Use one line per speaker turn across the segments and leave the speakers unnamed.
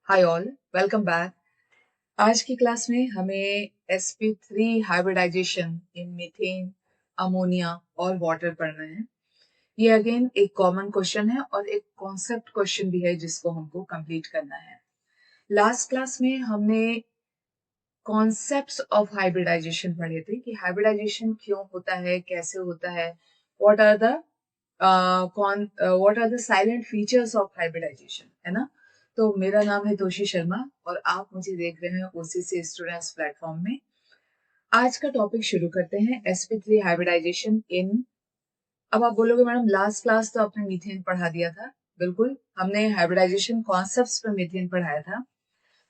Hi all, welcome back. आज की class में हमें sp3 हाइब्रिडाइजेशन इन मीथेन, अमोनिया और वाटर पढ़ना है। ये अगेन एक कॉमन क्वेश्चन है और एक कॉन्सेप्ट क्वेश्चन भी है जिसको हमको कंप्लीट करना है। लास्ट क्लास में हमने कॉन्सेप्ट्स ऑफ हाइब्रिडाइजेशन पढ़े थे कि हाइब्रिडाइजेशन क्यों होता है, कैसे होता है, what are the what are the salient features of hybridization, है ना। तो मेरा नाम है तोशी शर्मा और आप मुझे देख रहे हैं ओसीसी स्टूडेंट्स प्लेटफॉर्म में। आज का टॉपिक शुरू करते हैं, sp3 हाइब्रिडाइजेशन इन। अब आप बोलोगे मैडम लास्ट क्लास तो आपने मीथेन पढ़ा दिया था। बिल्कुल, हमने हाइब्रिडाइजेशन कॉन्सेप्ट्स पे मीथेन पढ़ाया था।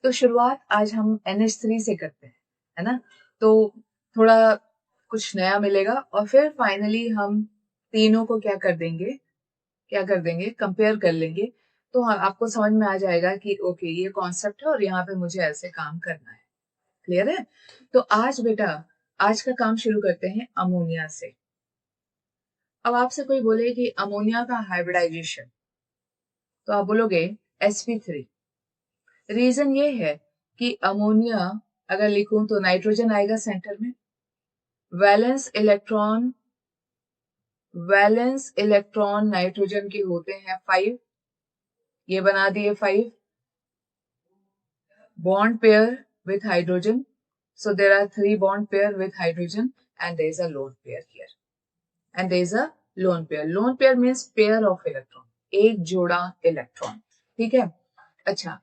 तो शुरुआत आज हम NH3 से करते हैं, है ना। तो थोड़ा कुछ नया मिलेगा और फिर फाइनली हम तीनों को क्या कर देंगे, कंपेयर कर लेंगे। तो हाँ, आपको समझ में आ जाएगा कि ओके ये कॉन्सेप्ट है और यहाँ पे मुझे ऐसे काम करना है। क्लियर है। तो आज बेटा, आज का काम शुरू करते हैं अमोनिया से। अब आपसे कोई बोले कि अमोनिया का हाइब्रिडाइजेशन, तो आप बोलोगे sp3। रीजन ये है कि अमोनिया अगर लिखूं तो नाइट्रोजन आएगा सेंटर में, वैलेंस इलेक्ट्रॉन नाइट्रोजन के होते हैं 5, ये बना दिए 5। Bond pair with hydrogen, so there are 3 bond pair with hydrogen and there is a lone pair here, and there is a lone pair means pair of electron, एक जोड़ा electron. ठीक है। अच्छा,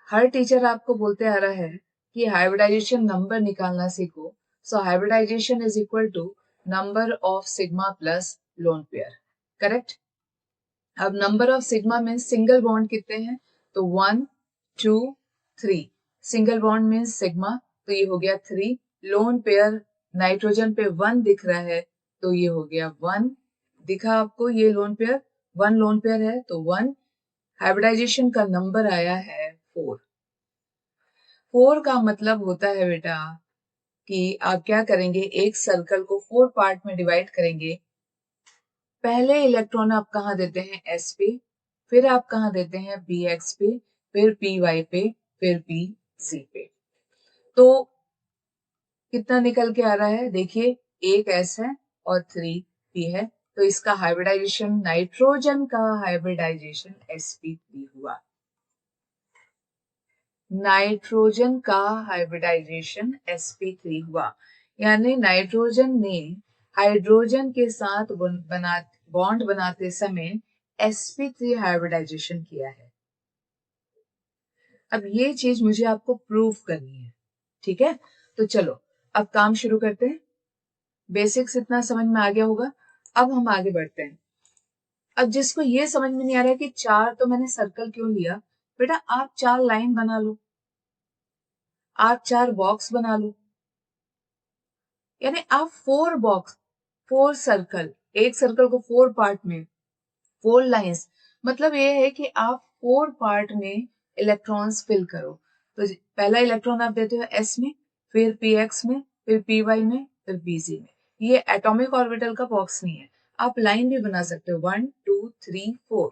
हर टीचर आपको बोलते आ रहा है कि हाइब्रिडाइजेशन नंबर निकालना सीखो। So hybridisation is equal to number of sigma plus lone pair. Correct. अब number of sigma means single bond कितने हैं, तो 1 2 3। सिंगल बॉन्ड मीन्स सिग्मा, तो ये हो गया 3। लोन पेयर नाइट्रोजन पे 1 दिख रहा है, तो ये हो गया 1। दिखा आपको ये लोन पेयर, 1 लोन पेयर है तो 1। हाइब्रिडाइजेशन का नंबर आया है 4। 4 का मतलब होता है बेटा कि आप क्या करेंगे, एक सर्कल को 4 पार्ट में डिवाइड करेंगे। पहले इलेक्ट्रॉन आप कहाँ देते हैं, s पे, फिर आप कहाँ देते हैं, px पे, फिर py पे, फिर pz पे। तो कितना निकल के आ रहा है, देखिए एक s है और 3 p है, तो इसका हाइब्रिडाइजेशन, नाइट्रोजन का हाइब्रिडाइजेशन sp3 हुआ। नाइट्रोजन का हाइब्रिडाइजेशन sp3 हुआ, यानी नाइट्रोजन ने हाइड्रोजन के साथ बॉन्ड बनाते समय sp3 हाइब्रिडाइजेशन किया है। अब ये चीज मुझे आपको प्रूव करनी है। ठीक है, तो चलो अब काम शुरू करते हैं। बेसिक्स इतना समझ में आ गया होगा। अब हम आगे बढ़ते हैं। अब जिसको ये समझ में नहीं आ रहा है कि 4 तो मैंने सर्कल क्यों लिया, बेटा आप 4 लाइन बना लो, आप 4 बॉक्स बना लो, यानी आप 4 बॉक्स, 4 सर्कल, एक सर्कल को 4 पार्ट में, 4 लाइंस, मतलब ये है कि आप 4 पार्ट में इलेक्ट्रॉन्स फिल करो। तो पहला इलेक्ट्रॉन आप देते हो s में, फिर px में, फिर py में, फिर pz में। ये एटॉमिक ऑर्बिटल का बॉक्स नहीं है, आप लाइन भी बना सकते हो, 1 2 3 4।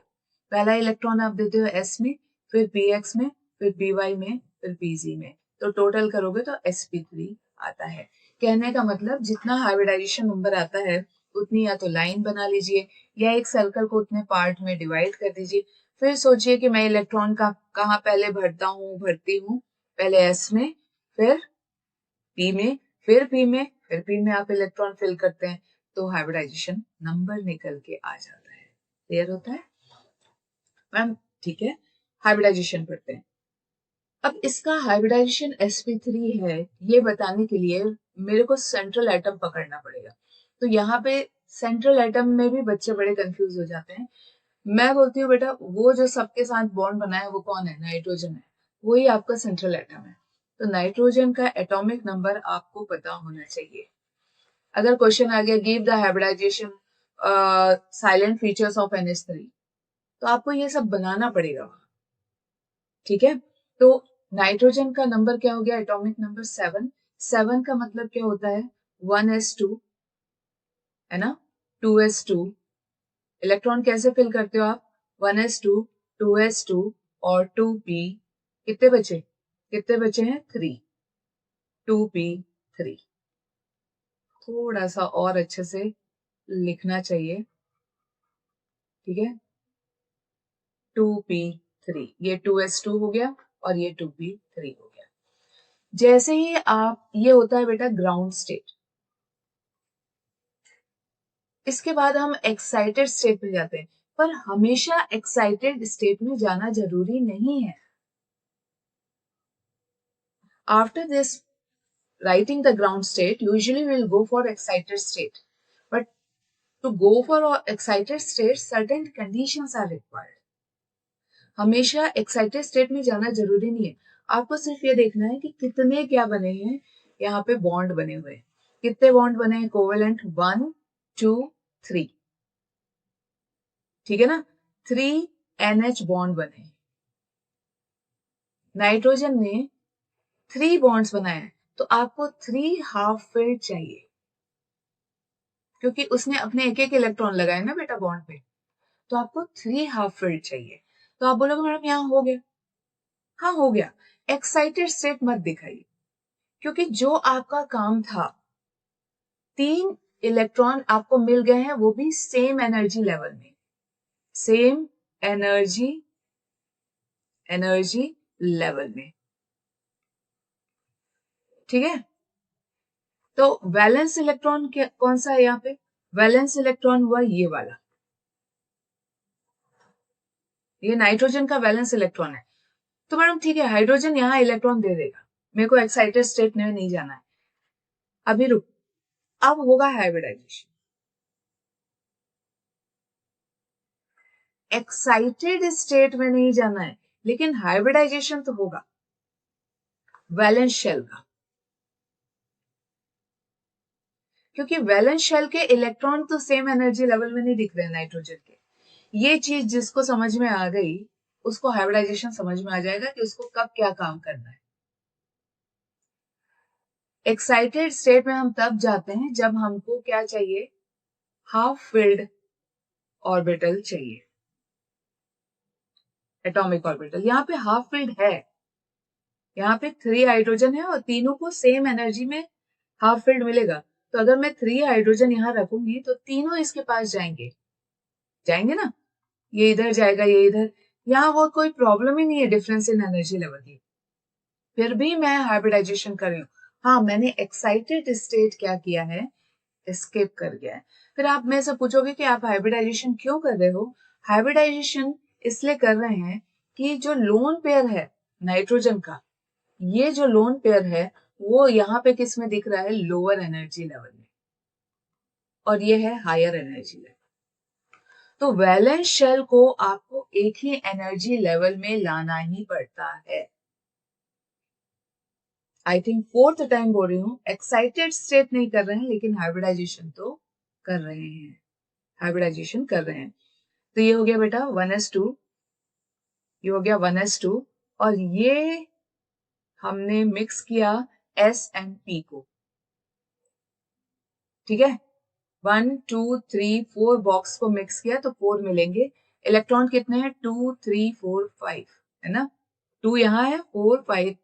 पहला इलेक्ट्रॉन आप देते हो s में, फिर px में, फिर py में, फिर pz में, तो टोटल करोगे तो sp3 आता है। कहने का मतलब जितना हाइब्रिडाइजेशन नंबर आता है उतनी या तो लाइन बना लीजिए या एक सर्कल को उतने पार्ट में डिवाइड कर दीजिए। फिर सोचिए कि मैं इलेक्ट्रॉन का कहाँ पहले भरती हूँ, पहले s में, फिर p में, फिर p में, फिर p में आप इलेक्ट्रॉन फिल करते हैं, तो हाइब्रिडाइजेशन नंबर निकल के आ जाता है। क्लियर होता है मैम? ठीक है, हाइब्रिडाइजेशन पढ़ते हैं। अब इसका हाइब्रिडाइजेशन sp3 है, ये बताने के लिए मेरे को सेंट्रल एटम पकड़ना पड़ेगा। तो यहाँ पे सेंट्रल एटम में भी बच्चे बड़े कंफ्यूज हो जाते हैं। मैं बोलती हूँ बेटा वो जो सबके साथ बॉन्ड बनाए वो कौन है, नाइट्रोजन है, वही आपका सेंट्रल एटम है। तो नाइट्रोजन का एटॉमिक नंबर आपको पता होना चाहिए। अगर क्वेश्चन आ गया give the hybridization salient features of NH3, तो आपको ये सब बनाना पड़ेगा। ठीक है, तो नाइट्रोजन का नंबर क्या हो गया, एटॉमिक नंबर 7। 7 का मतलब क्या होता है, 1s2, है ना, 2s2। इलेक्ट्रॉन कैसे फिल करते हो आप, 1s2, 2s2 और 2p कितने बचे हैं 3, 2p3। थोड़ा सा और अच्छे से लिखना चाहिए, ठीक है। 2p3, ये 2s2 हो गया और ये 2p3 हो गया। जैसे ही आप, ये होता है बेटा ग्राउंड स्टेट। इसके बाद हम एक्साइटेड स्टेट में जाते हैं, पर हमेशा एक्साइटेड स्टेट में जाना जरूरी नहीं है। After this writing the ground state, usually we'll go for excited state, but to go for excited state certain conditions are required. हमेशा एक्साइटेड स्टेट में जाना जरूरी नहीं है। आपको सिर्फ ये देखना है कि कितने क्या बने हैं, यहाँ पे बॉन्ड बने हुए हैं। कितने बॉन्ड बने हैं कोवेलेंट? 1 2 3, ठीक है ना। 3 NH बॉन्ड बने। नाइट्रोजन ने 3 बॉन्ड्स बनाए हैं, तो आपको 3 हाफ फिल्ड चाहिए, क्योंकि उसने अपने एक एक इलेक्ट्रॉन लगाए ना बेटा बॉन्ड पे, तो आपको 3 हाफ फिल्ड चाहिए। तो आप बोलोगे मैडम यहाँ हो गया। हाँ हो गया। एक्साइटेड स्टेट मत दिखाइए, क्योंकि जो आपका काम था, 3 इलेक्ट्रॉन आपको मिल गए हैं, वो भी सेम एनर्जी लेवल में, सेम एनर्जी लेवल में, ठीक है। तो वैलेंस इलेक्ट्रॉन कौन सा है यहाँ पे? वैलेंस इलेक्ट्रॉन हुआ ये वाला, ये नाइट्रोजन का वैलेंस इलेक्ट्रॉन है। तो मैडम ठीक है, हाइड्रोजन यहाँ इलेक्ट्रॉन दे देगा, मेरे को एक्साइटेड स्टेट में नहीं जाना है। अभी रुक, अब होगा हाइब्रिडाइजेशन। एक्साइटेड स्टेट में नहीं जाना है, लेकिन हाइब्रिडाइजेशन तो होगा वैलेंस शेल का, क्योंकि वैलेंस शेल के इलेक्ट्रॉन तो सेम एनर्जी लेवल में नहीं दिख रहे नाइट्रोजन के। ये चीज जिसको समझ में आ गई, उसको हाइब्रिडाइजेशन समझ में आ जाएगा कि उसको कब क्या काम करना है। एक्साइटेड स्टेट में हम तब जाते हैं जब हमको क्या चाहिए? हाफ फिल्ड ऑर्बिटल चाहिए, एटॉमिक ऑर्बिटल। यहाँ पे हाफ फील्ड है, यहाँ पे 3 हाइड्रोजन है और तीनों को सेम एनर्जी में हाफ फील्ड मिलेगा। तो अगर मैं 3 हाइड्रोजन यहाँ रखूंगी तो तीनों इसके पास जाएंगे ना, ये इधर जाएगा, ये इधर, यहाँ वो कोई प्रॉब्लम ही नहीं है डिफरेंस इन एनर्जी लेवल की। फिर भी मैं हाइब्रिडाइजेशन कर रही हूँ। हाँ, मैंने एक्साइटेड स्टेट क्या किया है? एस्केप कर गया है। फिर आप मेरे से पूछोगे कि आप हाइब्रिडाइजेशन क्यों कर रहे हो? हाइब्रिडाइजेशन इसलिए कर रहे हैं कि जो लोन पेयर है नाइट्रोजन का, ये जो लोन पेयर है वो यहाँ पे किस में दिख रहा है? लोअर एनर्जी लेवल में, और ये है हायर एनर्जी लेवल। तो वैलेंस शेल को आपको एक ही एनर्जी लेवल में लाना ही पड़ता है। आई थिंक 4th टाइम बोल रही हूँ, एक्साइटेड स्टेट नहीं कर रहे हैं, लेकिन हाइब्रिडाइजेशन तो कर रहे हैं, हाइब्रिडाइजेशन कर रहे हैं। तो ये हो गया बेटा 1s2, ये हो गया 1s2, और ये हमने मिक्स किया S एंड P को, ठीक है। 1 2 3 4 बॉक्स को मिक्स किया तो 4 मिलेंगे। इलेक्ट्रॉन कितने हैं? 2 3 4 5, है ना। 2 यहाँ है, 4 5,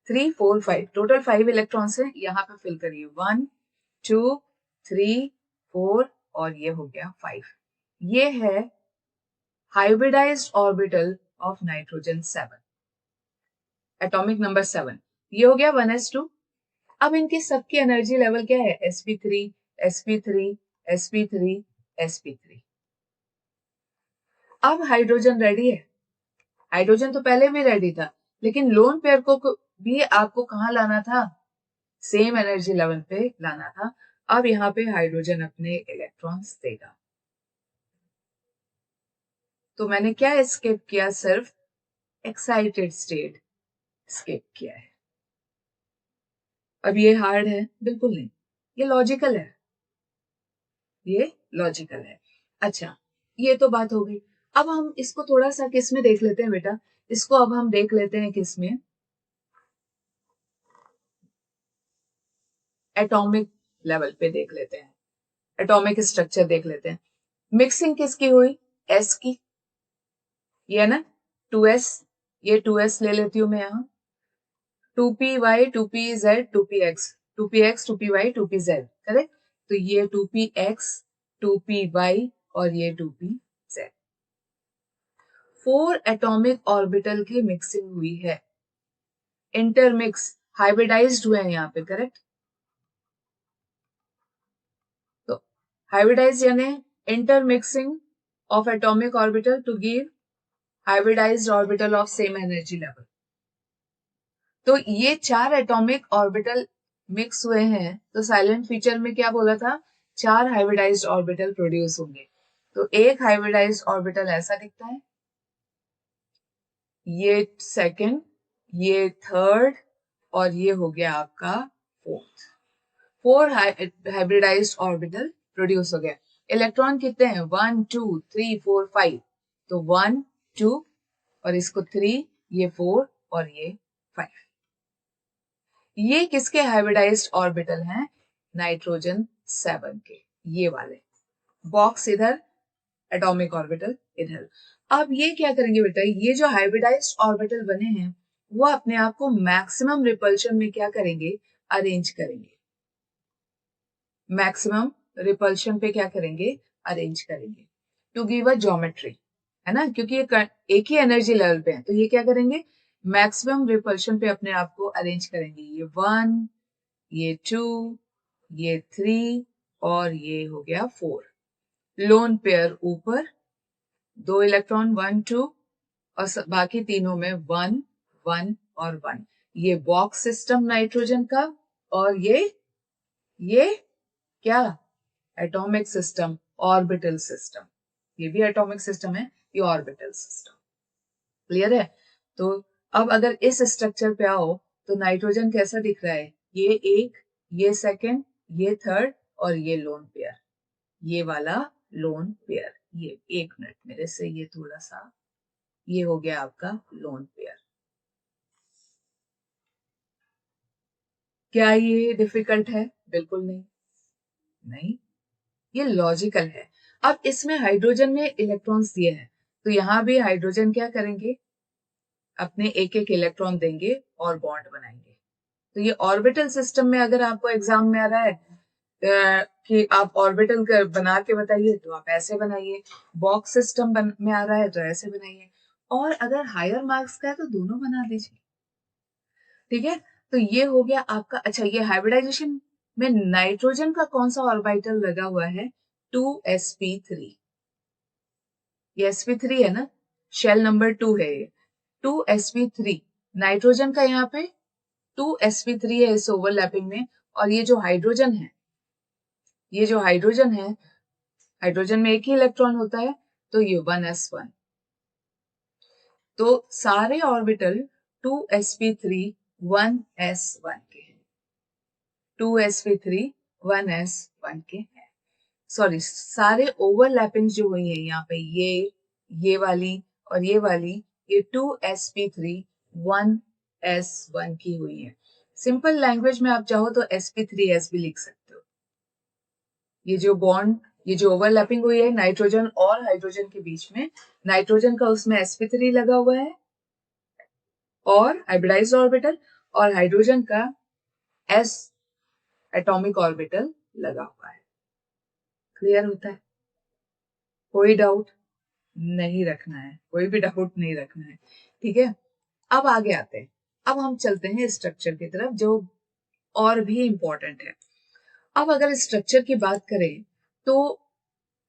3 4 5, टोटल 5 इलेक्ट्रॉन्स हैं। यहाँ पे फिल करिए 1 2 3 4, और ये हो गया 5। ये है hybridised orbital of nitrogen 7, atomic number 7। ये हो गया 1s2। अब इनकी सबकी एनर्जी लेवल क्या है? sp3 sp3 sp3 sp3। अब हाइड्रोजन रेडी है। हाइड्रोजन तो पहले भी रेडी था, लेकिन लोन पेयर को भी आपको कहाँ लाना था? सेम एनर्जी लेवल पे लाना था। अब यहाँ पे हाइड्रोजन अपने इलेक्ट्रॉन्स देगा। तो मैंने क्या एस्केप किया? सिर्फ एक्साइटेड स्टेट एस्केप किया है। अब ये हार्ड है? बिल्कुल नहीं, ये लॉजिकल है, ये लॉजिकल है। अच्छा, ये तो बात हो गई। अब हम इसको थोड़ा सा किस में देख लेते हैं बेटा? इसको अब हम देख लेते हैं किस में? एटॉमिक लेवल पे देख लेते हैं, एटॉमिक स्ट्रक्चर देख लेते हैं। मिक्सिंग किसकी हुई? एस की, ये है ना 2s ये 2s ले लेती हूँ मैं यहाँ, 2py 2pz 2px 2px 2py 2pz, correct. तो ये 2px 2py और ये 2pz, 4 एटॉमिक ऑर्बिटल की मिक्सिंग हुई है, इंटरमिक्स हाइब्रिडाइज्ड हुए हैं यहाँ पे, करेक्ट। तो हाइब्रिडाइज यानी intermixing of atomic orbital to give hybridized orbital of same energy level. तो ये 4 एटॉमिक ऑर्बिटल मिक्स हुए हैं, तो साइलेंट फीचर में क्या बोला था, 4 हाइब्रिडाइज्ड ऑर्बिटल प्रोड्यूस होंगे। तो एक हाइब्रिडाइज्ड ऑर्बिटल ऐसा दिखता है, ये सेकंड, ये थर्ड और ये हो गया आपका फोर्थ। 4 हाइब्रिडाइज्ड ऑर्बिटल प्रोड्यूस हो गया। इलेक्ट्रॉन कितने हैं, 1 2 3 4 5, तो 1 2 और इसको 3, ये 4 और ये 5। ये किसके हाइब्रिडाइज्ड ऑर्बिटल हैं, नाइट्रोजन 7 के, ये वाले। बॉक्स इधर, एटॉमिक ऑर्बिटल इधर। अब ये क्या करेंगे बेटा, ये जो हाइब्रिडाइज्ड ऑर्बिटल बने हैं वो अपने आप को मैक्सिमम रिपल्शन में क्या करेंगे, अरेंज करेंगे। मैक्सिमम रिपल्शन पे क्या करेंगे, अरेंज करेंगे, टू गिव अ ज्योमेट्री, है ना, क्योंकि ये एक ही एनर्जी लेवल पे है, तो ये क्या करेंगे, मैक्सिमम रिपल्शन पे अपने आप को अरेंज करेंगे। ये 1, ये 2, ये 3 और ये हो गया 4। लोन पेयर ऊपर, 2 इलेक्ट्रॉन 1 2 और बाकी तीनों में 1 1 और 1। ये बॉक्स सिस्टम नाइट्रोजन का, और ये क्या, एटॉमिक सिस्टम, ऑर्बिटल सिस्टम। ये भी एटॉमिक सिस्टम है, ये ऑर्बिटल सिस्टम। क्लियर है। तो अब अगर इस स्ट्रक्चर पे आओ तो नाइट्रोजन कैसा दिख रहा है, ये एक, ये सेकंड, ये थर्ड और ये लोन पेयर, ये वाला लोन पेयर। ये 1 मिनट मेरे से ये थोड़ा सा, ये हो गया आपका लोन पेयर। क्या ये डिफिकल्ट है, बिल्कुल नहीं, नहीं, ये लॉजिकल है। अब इसमें हाइड्रोजन ने इलेक्ट्रॉन्स दिए हैं, तो यहां भी हाइड्रोजन क्या करेंगे, अपने एक एक इलेक्ट्रॉन देंगे और बॉन्ड बनाएंगे। तो ये ऑर्बिटल सिस्टम में अगर आपको एग्जाम में आ रहा है कि आप ऑर्बिटल बना के बताइए, तो आप ऐसे बनाइए। बॉक्स सिस्टम में आ रहा है तो ऐसे बनाइए, और अगर हायर मार्क्स का है तो दोनों बना दीजिए, ठीक है। तो ये हो गया आपका। अच्छा, ये हाइब्रिडाइजेशन में नाइट्रोजन का कौन सा ऑर्बिटल लगा हुआ है, 2sp3। ये sp3 है ना, शेल नंबर 2 है ये, 2sp3। नाइट्रोजन का यहाँ पे 2sp3 है इस ओवरलैपिंग में, और ये जो हाइड्रोजन है, ये जो हाइड्रोजन है, हाइड्रोजन में एक ही इलेक्ट्रॉन होता है, तो ये 1s1। तो सारे ऑर्बिटल 2sp3 1s1 के हैं, 2sp3 1s1 के हैं। सॉरी, सारे ओवरलैपिंग जो हुई है यहाँ पे, ये वाली और ये वाली, ये 2sp3 1s1 की हुई है। सिंपल लैंग्वेज में आप चाहो तो sp3s भी लिख सकते हो। ये जो बॉन्ड, ये जो ओवरलैपिंग हुई है नाइट्रोजन और हाइड्रोजन के बीच में, नाइट्रोजन का उसमें sp3 लगा हुआ है और हाइब्रिडाइज्ड ऑर्बिटल, और हाइड्रोजन का s एटॉमिक ऑर्बिटल लगा हुआ है। क्लियर होता है, कोई डाउट नहीं रखना है, कोई भी डाउट नहीं रखना है, ठीक है। अब आगे आते हैं, अब हम चलते हैं स्ट्रक्चर की तरफ, जो और भी इंपॉर्टेंट है। अब अगर स्ट्रक्चर की बात करें तो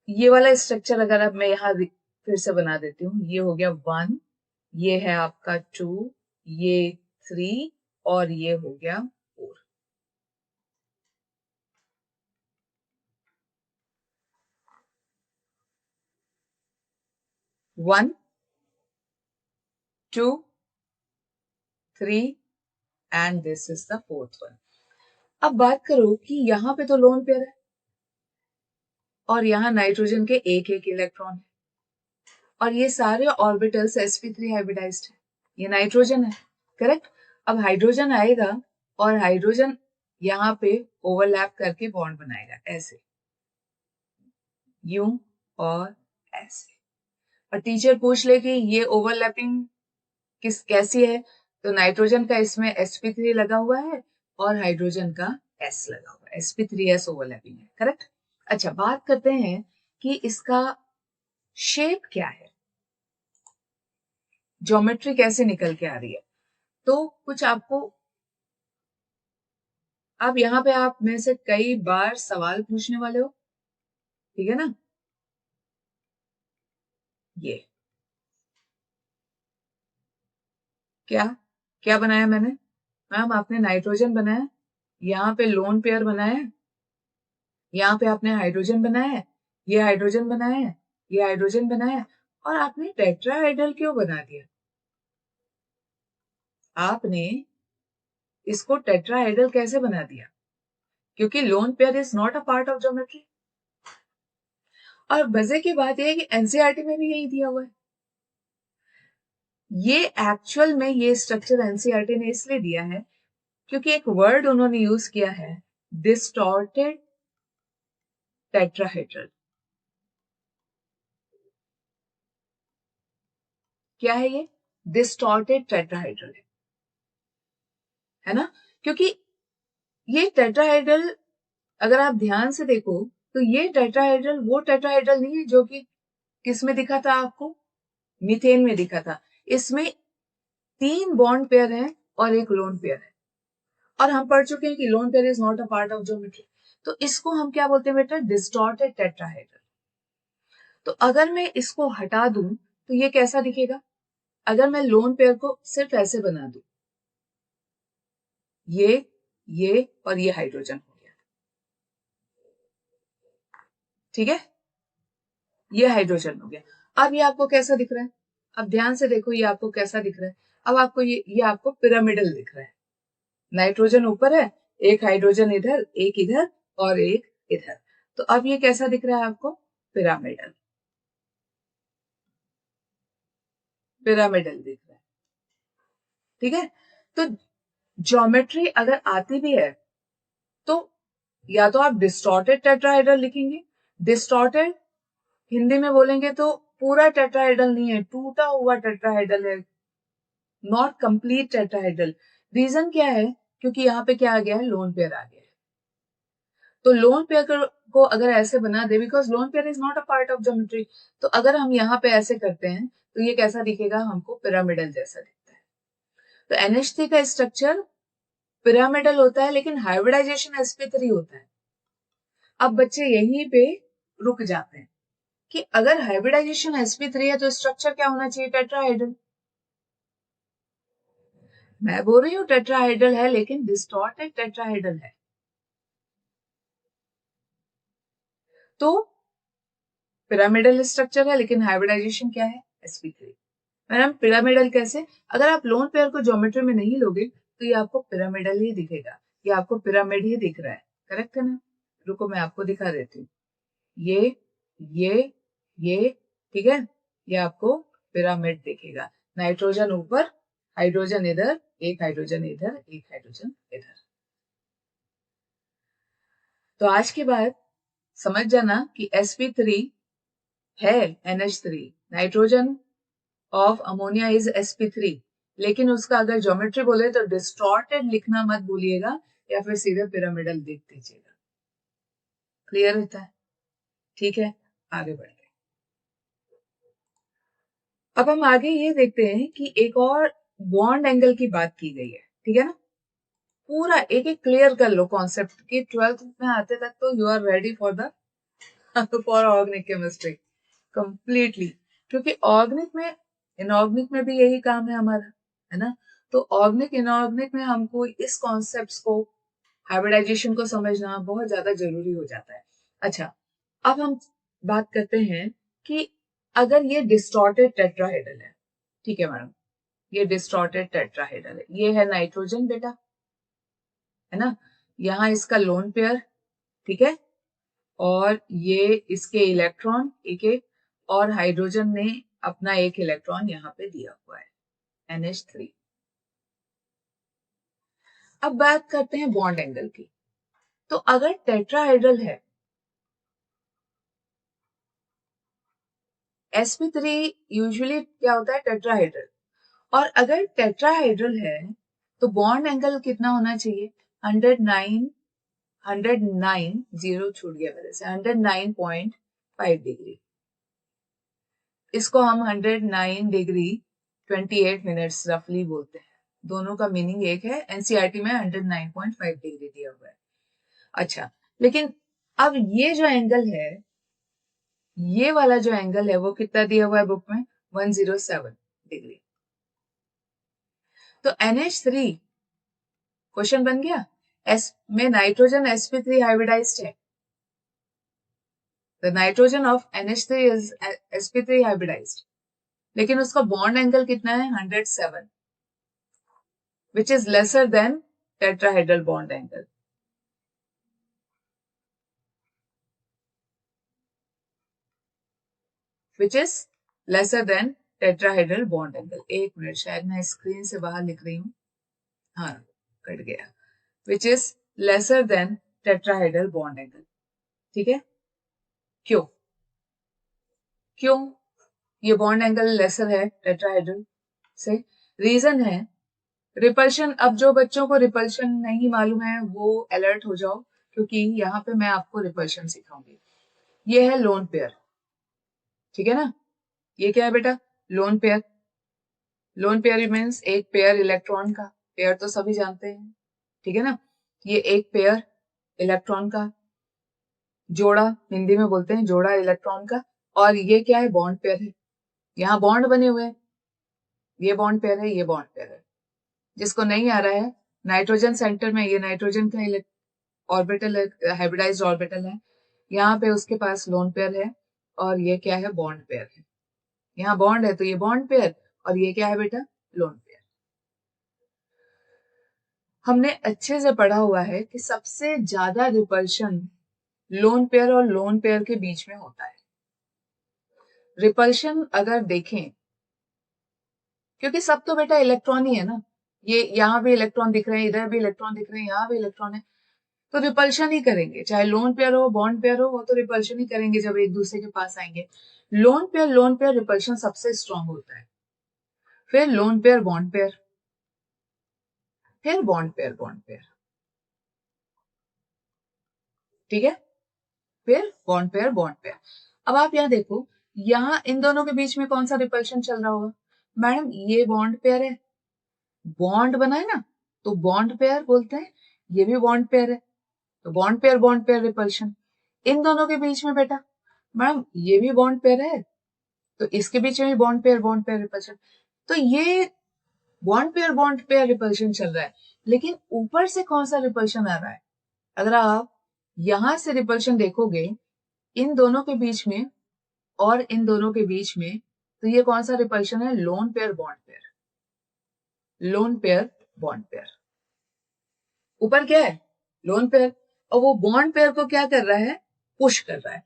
ये वाला स्ट्रक्चर अगर अब मैं यहाँ फिर से बना देती हूँ, ये हो गया 1, ये है आपका 2, ये 3 और ये हो गया 4। 1 2 3 and this is the fourth one. अब बात करो कि यहाँ पे तो लोन पेयर है और यहाँ नाइट्रोजन के एक एक इलेक्ट्रॉन है, और ये सारे ऑर्बिटल्स sp3 हाइब्रिडाइज्ड है, ये नाइट्रोजन है, करेक्ट। अब हाइड्रोजन आएगा और हाइड्रोजन यहाँ पे ओवरलैप करके बॉन्ड बनाएगा, ऐसे, यूं और ऐसे। और टीचर पूछ ले कि ये ओवरलैपिंग कैसी है? तो नाइट्रोजन का इसमें sp3 लगा हुआ है और हाइड्रोजन का s लगा हुआ है, sp3s ओवरलैपिंग है, करेक्ट। अच्छा, बात करते हैं कि इसका शेप क्या है, ज्योमेट्री कैसे निकल के आ रही है। तो कुछ आपको, अब यहाँ पे आप में से कई बार सवाल पूछने वाले हो, ठीक है ना। ये क्या क्या बनाया मैंने? मैम आपने नाइट्रोजन बनाया, यहाँ पे लोन पेयर बनाया, यहाँ पे आपने हाइड्रोजन बनाया है, ये हाइड्रोजन बनाया है, ये हाइड्रोजन बनाया है, और आपने टेट्राहाइड्रल क्यों बना दिया? आपने इसको टेट्राहाइड्रल कैसे बना दिया? क्योंकि loan pair is not a part of geometry. और मजे की बात यह है कि एनसीईआरटी में भी यही दिया हुआ है। ये एक्चुअल में ये स्ट्रक्चर एनसीईआरटी ने इसलिए दिया है क्योंकि एक वर्ड उन्होंने यूज किया है, डिस्टॉर्टेड टेट्राहेड्रल। क्या है ये? डिस्टॉर्टेड टेट्राहेड्रल है ना। क्योंकि ये टेट्राहेड्रल अगर आप ध्यान से देखो तो ये टेट्राहेड्रल वो टेट्राहेड्रल नहीं है जो कि किस में दिखा था आपको, मीथेन में दिखा था। इसमें 3 बॉन्ड पेयर है और एक लोन पेयर है, और हम पढ़ चुके हैं कि loan pair is not a part of geometry. तो इसको हम क्या बोलते हैं बेटा? Distorted tetrahedral. तो अगर मैं इसको हटा दूं तो ये कैसा दिखेगा? अगर मैं लोन पेयर को सिर्फ ऐसे बना दूं, ये और ये हाइड्रोजन हो गया, ठीक है, ये हाइड्रोजन हो गया। अब ये आपको कैसा दिख रहा है? अब ध्यान से देखो, ये आपको कैसा दिख रहा है? अब आपको ये आपको पिरामिडल दिख रहा है। नाइट्रोजन ऊपर है, एक हाइड्रोजन इधर, एक इधर और एक इधर। तो अब ये कैसा दिख रहा है आपको? पिरामिडल, पिरामिडल दिख रहा है, ठीक है। तो ज्योमेट्री अगर आती भी है तो या तो आप डिस्टॉर्टेड टेट्राहेड्रल लिखेंगे। डिस्टॉर्टेड हिंदी में बोलेंगे तो पूरा टेट्राहेड्रल नहीं है, टूटा हुआ टेट्राहेड्रल है, नॉट कंप्लीट टेट्राहेड्रल। रीजन क्या है? क्योंकि यहाँ पे क्या आ गया है? लोन पेयर आ गया है। तो लोन पेयर को अगर ऐसे बना दे, because lone pair is not a part of geometry, तो अगर हम यहाँ पे ऐसे करते हैं तो ये कैसा दिखेगा? हमको पिरामिडल जैसा दिखता है। तो NH3 का स्ट्रक्चर पिरामिडल होता है, लेकिन हाइब्रिडाइजेशन sp3 होता है। अब बच्चे यहीं पे रुक जाते हैं कि अगर हाइब्रिडाइजेशन sp3 है तो स्ट्रक्चर क्या होना चाहिए? टेट्राहाइड्रल। मैं बोल रही हूँ टेट्राहाइड्रल है, लेकिन डिस्टॉर्टेड टेट्राहाइड्रल है। तो पिरामिडल स्ट्रक्चर है लेकिन हाइब्रिडाइजेशन क्या है? sp3। मैडम पिरामिडल कैसे? अगर आप लोन पेयर को ज्योमेट्री में नहीं लोगे तो ये आपको पिरामिडल ही दिखेगा, ये आपको पिरामिड ही दिख रहा है, करेक्ट है ना। रुको मैं आपको दिखा देती हूँ। ये ये ये ठीक है, ये आपको पिरामिड दिखेगा। नाइट्रोजन ऊपर, हाइड्रोजन इधर, एक हाइड्रोजन इधर, एक हाइड्रोजन इधर। तो आज के बाद समझ जाना कि sp3 है NH3, nitrogen of ammonia is sp3, लेकिन उसका अगर ज्योमेट्री बोले तो डिस्टॉर्टेड लिखना मत भूलिएगा, या फिर सीधे पिरामिडल लिख दीजिएगा। क्लियर होता है? ठीक है, आगे बढ़ते हैं। अब हम आगे ये देखते हैं कि एक और बॉन्ड एंगल की बात की गई है, ठीक है ना। पूरा एक एक क्लियर कर लो कॉन्सेप्ट कि 12th में आते तक तो you are ready for the for organic chemistry completely. क्योंकि ऑर्गेनिक में, इनऑर्गेनिक में भी यही काम है हमारा, है ना। तो ऑर्गेनिक इनऑर्गेनिक में हमको इस कॉन्सेप्ट्स को, हाइब्रिडाइजेशन को समझना बहुत ज्यादा जरूरी हो जाता है। अच्छा, अब हम बात करते हैं कि अगर ये डिस्टॉर्टेड टेट्राहेड्रल है, ठीक है मैडम, ये डिस्टॉर्टेड टेट्राहेड्रल है, ये है नाइट्रोजन बेटा, है ना, यहाँ इसका लोन पेयर, ठीक है, और ये इसके इलेक्ट्रॉन एक एक, और हाइड्रोजन ने अपना एक इलेक्ट्रॉन यहाँ पे दिया हुआ है, NH3। अब बात करते हैं बॉन्ड एंगल की। तो अगर टेट्राहेड्रल है, sp3 यूजुअली क्या होता है? टेट्राहेड्रल। और अगर टेट्राहाइड्रल है तो बॉन्ड एंगल कितना होना चाहिए? 109 जीरो छूट गया मेरे से, 109.5 डिग्री। इसको हम 109 डिग्री 28 मिनट्स रफली बोलते हैं। दोनों का मीनिंग एक है। एनसीईआरटी में 109.5 डिग्री दिया हुआ है। अच्छा, लेकिन अब ये जो एंगल है, ये वाला जो एंगल है वो कितना दिया हुआ है बुक में? 107 डिग्री। तो NH3 क्वेश्चन बन गया। एस में नाइट्रोजन sp3 हाइब्रिडाइज्ड है। The nitrogen of NH3 is sp3 hybridized, लेकिन उसका बॉन्ड एंगल कितना है? 107, which is lesser than tetrahedral bond angle. Which is lesser than tetrahedral bond angle. एक मिनट, शायद मैं स्क्रीन से बाहर लिख रही हूं। हाँ, कट गया। विच is lesser than tetrahedral bond angle. ठीक है, क्यों क्यों ये बॉन्ड एंगल लेसर है टेट्राहेड्रल से? रीजन है रिपल्शन। अब जो बच्चों को रिपल्शन नहीं मालूम है वो अलर्ट हो जाओ, क्योंकि यहाँ पे मैं आपको रिपल्शन सिखाऊंगी। ये है लोन पेयर, ठीक है ना? ये क्या है बेटा? Lone pair. Lone pair means एक पेयर इलेक्ट्रॉन का। पेयर तो सभी जानते हैं, ठीक है ना? ये एक पेयर इलेक्ट्रॉन का, जोड़ा हिंदी में बोलते हैं, जोड़ा इलेक्ट्रॉन का। और ये क्या है? बॉन्ड पेयर है। यहाँ बॉन्ड बने हुए हैं, ये बॉन्ड पेयर है, ये बॉन्ड पेयर है। जिसको नहीं आ रहा है, नाइट्रोजन सेंटर में ये नाइट्रोजन का ऑर्बिटल है, हाइब्रिडाइज्ड ऑर्बिटल है। यहाँ पे उसके पास लोन पेयर है, और ये क्या है? बॉन्ड पेयर है। यहाँ बॉन्ड है तो ये बॉन्ड पेयर, और ये क्या है बेटा? Lone pair. हमने अच्छे से पढ़ा हुआ है कि सबसे ज्यादा रिपल्शन लोन पेयर और लोन पेयर के बीच में होता है। रिपल्शन अगर देखें, क्योंकि सब तो बेटा इलेक्ट्रॉन ही है ना, ये यहाँ भी इलेक्ट्रॉन दिख रहे हैं, इधर भी इलेक्ट्रॉन दिख रहे हैं, यहाँ भी इलेक्ट्रॉन है, तो रिपल्शन ही करेंगे। चाहे लोन पेयर हो बॉन्ड पेयर हो, वो तो रिपल्शन ही करेंगे जब एक दूसरे के पास आएंगे। लोन पेयर रिपल्शन सबसे स्ट्रांग होता है, फिर लोन पेयर बॉन्ड पेयर, फिर बॉन्ड पेयर, ठीक है? फिर बॉन्ड पेयर। अब आप यहाँ देखो, यहाँ इन दोनों के बीच में कौन सा रिपल्शन चल रहा होगा? मैडम ये बॉन्ड पेयर है, बॉन्ड बना है ना, तो बॉन्ड पेयर बोलते हैं। ये भी बॉन्ड पेयर है, तो बॉन्ड पेयर रिपल्शन। इन दोनों के बीच में बेटा, मैडम ये भी बॉन्ड पेयर है, तो इसके बीच में भी बॉन्ड पेयर रिपल्शन। तो ये बॉन्ड पेयर रिपल्शन चल रहा है, लेकिन ऊपर से कौन सा रिपल्शन आ रहा है? अगर आप यहां से रिपल्शन देखोगे इन दोनों के बीच में और इन दोनों के बीच में, तो ये कौन सा रिपल्शन है? Lone pair bond pair, lone pair bond pair. ऊपर क्या है? लोन पेयर, और वो बॉन्ड पेयर को क्या कर रहा है? पुश कर रहा है।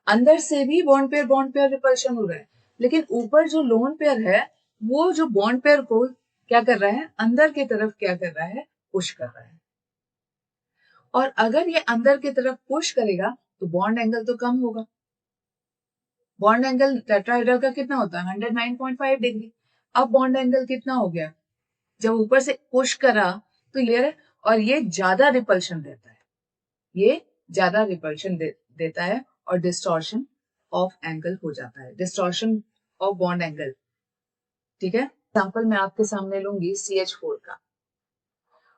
अंदर से भी बॉन्ड पेयर रिपल्शन हो रहा है, लेकिन ऊपर जो लोन पेयर है वो जो बॉन्ड पेयर को क्या कर रहा है? अंदर की तरफ क्या कर रहा है? पुश कर रहा है। और अगर ये अंदर की तरफ पुश करेगा तो बॉन्ड एंगल तो कम होगा। बॉन्ड एंगल टेट्राहेड्रल का कितना होता है? 109.5 डिग्री। अब बॉन्ड एंगल कितना हो गया? जब ऊपर से पुश करा तो ये, और ये ज्यादा रिपल्शन देता है, ये ज्यादा रिपल्शन देता है, और डिस्टॉर्शन ऑफ एंगल हो जाता है, डिस्टॉर्शन ऑफ बॉन्ड एंगल। ठीक है, एग्जाम्पल मैं आपके सामने लूंगी CH4 का,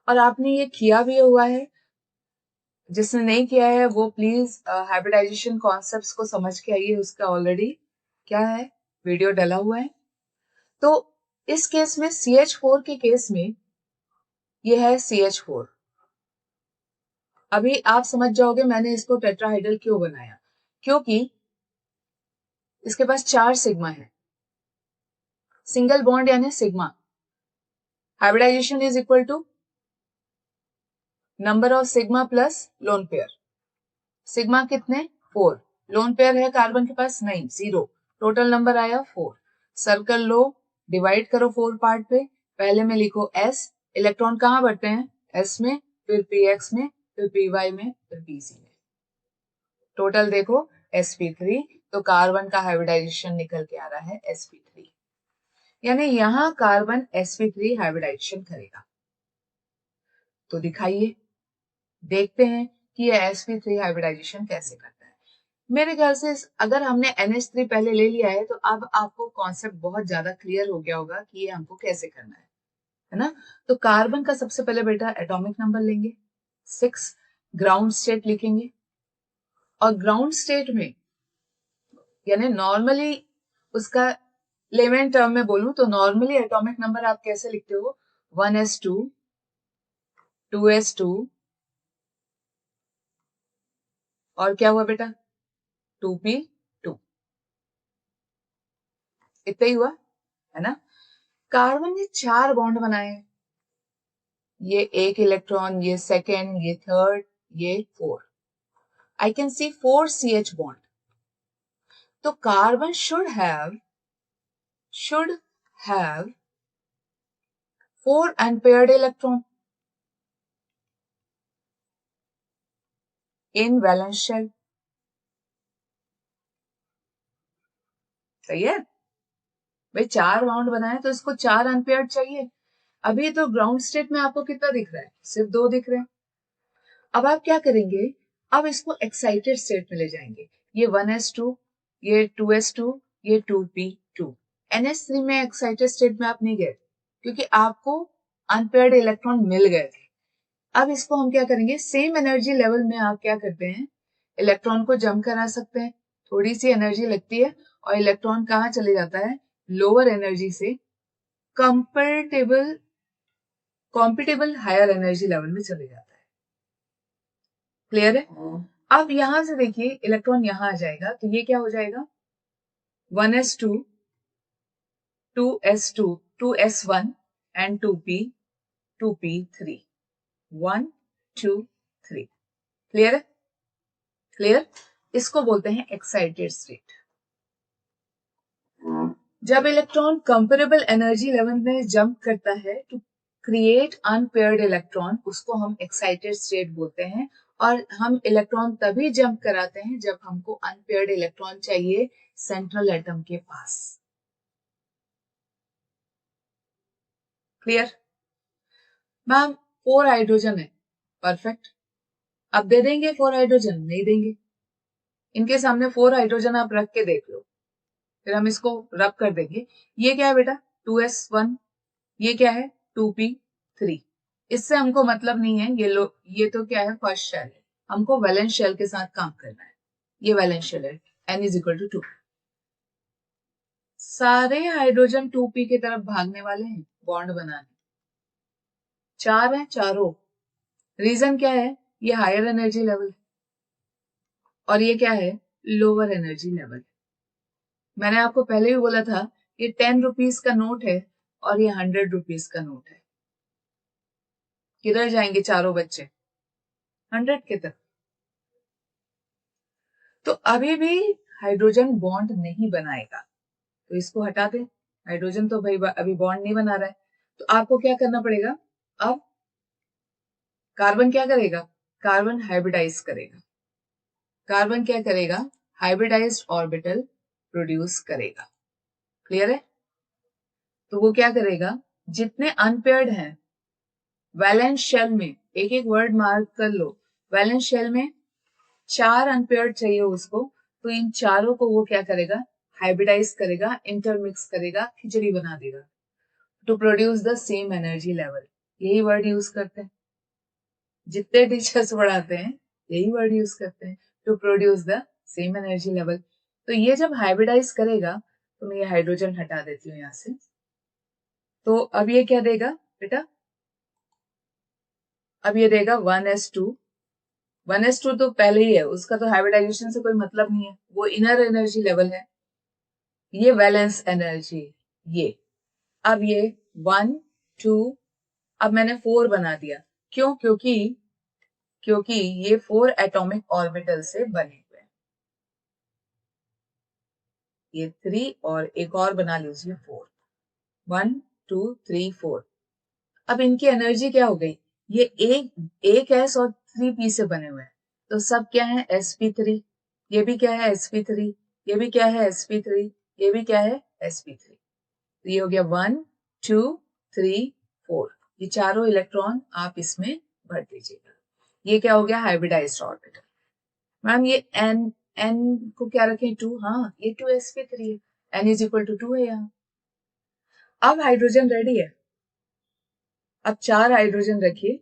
और आपने ये किया भी हुआ है। जिसने नहीं किया है वो प्लीज हाइब्रिडाइजेशन कॉन्सेप्ट्स को समझ के आइए, उसका ऑलरेडी क्या है? वीडियो डला हुआ है। तो इस केस में CH4 के केस में ये है CH4। अभी आप समझ जाओगे मैंने इसको टेट्राहाइड्रल क्यों बनाया, क्योंकि इसके पास 4 सिग्मा है, सिंगल बॉन्ड यानी sigma. Hybridization is equal to number of sigma plus lone pair. Sigma कितने? 4। लोन पेयर है कार्बन के पास? नहीं, 0। टोटल नंबर आया 4। सर्कल लो, डिवाइड करो 4 पार्ट पे। पहले में लिखो S, इलेक्ट्रॉन कहाँ बढ़ते हैं? S में, फिर px में, फिर py में, फिर pc में। टोटल देखो sp3, तो कार्बन का हाइब्रिडाइजेशन निकल के आ रहा है sp3। यानी यहां कार्बन sp3 हाइब्रिडाइजेशन करेगा। तो दिखाइए, देखते हैं कि ये sp3 हाइब्रिडाइजेशन कैसे करता है। मेरे ख्याल से अगर हमने NH3 पहले ले लिया है तो अब आपको कॉन्सेप्ट बहुत ज्यादा क्लियर हो गया होगा कि ये हमको कैसे करना है ना। तो कार्बन का सबसे पहले बेटा एटॉमिक नंबर लेंगे 6, ग्राउंड स्टेट लिखेंगे, और ग्राउंड स्टेट में यानी नॉर्मली उसका लेमन टर्म में बोलूं तो नॉर्मली एटॉमिक नंबर आप कैसे लिखते हो, 1s2, 2s2 और क्या हुआ बेटा 2p2, इतना ही हुआ है ना। कार्बन ने 4 बॉन्ड बनाए, ये एक इलेक्ट्रॉन, ये सेकेंड, ये थर्ड, ये 4। I can see 4 CH bond. तो carbon should have 4 unpaired electron in valence shell. सही है भाई, 4 बॉन्ड बनाए तो इसको 4 अनपेयर्ड चाहिए। अभी तो ग्राउंड स्टेट में आपको कितना दिख रहा है, सिर्फ 2 दिख रहे हैं। अब आप क्या करेंगे, अब इसको एक्साइटेड स्टेट में ले जाएंगे। ये 1s2, ये 2s2, ये 2p2। NH3 में एक्साइटेड स्टेट में आप नहीं गए क्योंकि आपको अनपेयर्ड इलेक्ट्रॉन मिल गए थे। अब इसको हम क्या करेंगे, सेम एनर्जी लेवल में आप क्या करते हैं, इलेक्ट्रॉन को जंप करा सकते हैं, थोड़ी सी एनर्जी लगती है और इलेक्ट्रॉन कहाँ चले जाता है, लोअर एनर्जी से कॉम्पिटेबल हायर एनर्जी लेवल में चले जाता है। क्लियर है। अब यहां से देखिए इलेक्ट्रॉन यहां आ जाएगा तो ये क्या हो जाएगा, 1s2, 2s2, 2s1 and 2p3, 1 2 3। Clear है, क्लियर। इसको बोलते हैं एक्साइटेड स्टेट। जब इलेक्ट्रॉन कंपेरेबल एनर्जी लेवल में जंप करता है टू क्रिएट अनपेयर्ड इलेक्ट्रॉन, उसको हम एक्साइटेड स्टेट बोलते हैं। और हम इलेक्ट्रॉन तभी जंप कराते हैं जब हमको अनपेयर्ड इलेक्ट्रॉन चाहिए सेंट्रल एटम के पास। क्लियर। मैम 4 हाइड्रोजन है, परफेक्ट। अब दे देंगे 4 हाइड्रोजन, नहीं देंगे। इनके सामने 4 हाइड्रोजन आप रख के देख लो, फिर हम इसको रब कर देंगे। ये क्या है बेटा 2s1, ये क्या है 2p3। इससे हमको मतलब नहीं है, ये तो क्या है फर्स्ट शेल है, हमको वैलेंस शेल के साथ काम करना है। ये वैलेंस शेल है, n इज इक्वल टू 2। सारे हाइड्रोजन 2p की तरफ भागने वाले हैं बॉन्ड बनाने। 4 है चारों। रीजन क्या है, ये हायर एनर्जी लेवल और ये क्या है लोअर एनर्जी लेवल। मैंने आपको पहले भी बोला था ये 10 रुपीज का नोट है और ये 100 रुपीज का नोट है। किधर जाएंगे चारों बच्चे, 100 की तरफ। तो अभी भी हाइड्रोजन बॉन्ड नहीं बनाएगा, तो इसको हटा दें। हाइड्रोजन तो भाई अभी बॉन्ड नहीं बना रहा है, तो आपको क्या करना पड़ेगा, अब कार्बन क्या करेगा, कार्बन हाइब्रिडाइज करेगा। कार्बन क्या करेगा, हाइब्रिडाइज्ड ऑर्बिटल प्रोड्यूस करेगा। क्लियर है। तो वो क्या करेगा, जितने अनपेयर्ड हैं वैलेंस शेल में, एक एक वर्ड मार्क कर लो, वैलेंस शेल में 4 अनपेयर्ड चाहिए उसको, तो इन चारों को वो क्या करेगा, हाइब्रिडाइज करेगा, इंटरमिक्स करेगा, खिचड़ी बना देगा to produce the same energy level. यही वर्ड यूज करते हैं, जितने टीचर्स पढ़ाते हैं यही वर्ड यूज करते हैं, to produce the same energy level. तो ये जब हाइब्रिडाइज करेगा, तो मैं ये हाइड्रोजन हटा देती हूँ यहां से। तो अब ये क्या देगा बेटा, अब ये देगा 1s2। 1s2 तो पहले ही है, उसका तो हाइब्रिडाइजेशन से कोई मतलब नहीं है, वो इनर एनर्जी लेवल है। ये वैलेंस एनर्जी, ये अब ये 1 2, अब मैंने 4 बना दिया, क्यों, क्योंकि ये 4 एटॉमिक ऑर्बिटल से बने हुए हैं। ये 3 और एक और बना लीजिए 4, 1 2 3 4। अब इनकी एनर्जी क्या हो गई, ये एक s और 3p से बने हुए हैं, तो सब क्या है sp3, ये भी क्या है sp3, ये भी क्या है sp3, ये भी क्या है sp3। तो ये हो गया 1 2 3 4, ये चारों इलेक्ट्रॉन आप इसमें भर दीजिएगा। ये क्या हो गया? Hybridised orbital. मैम ये n को क्या रखें? 2। हाँ, ये 2sp3 है, n इज इक्वल टू 2 है यहाँ। अब हाइड्रोजन रेडी है। अब 4 हाइड्रोजन रखिए,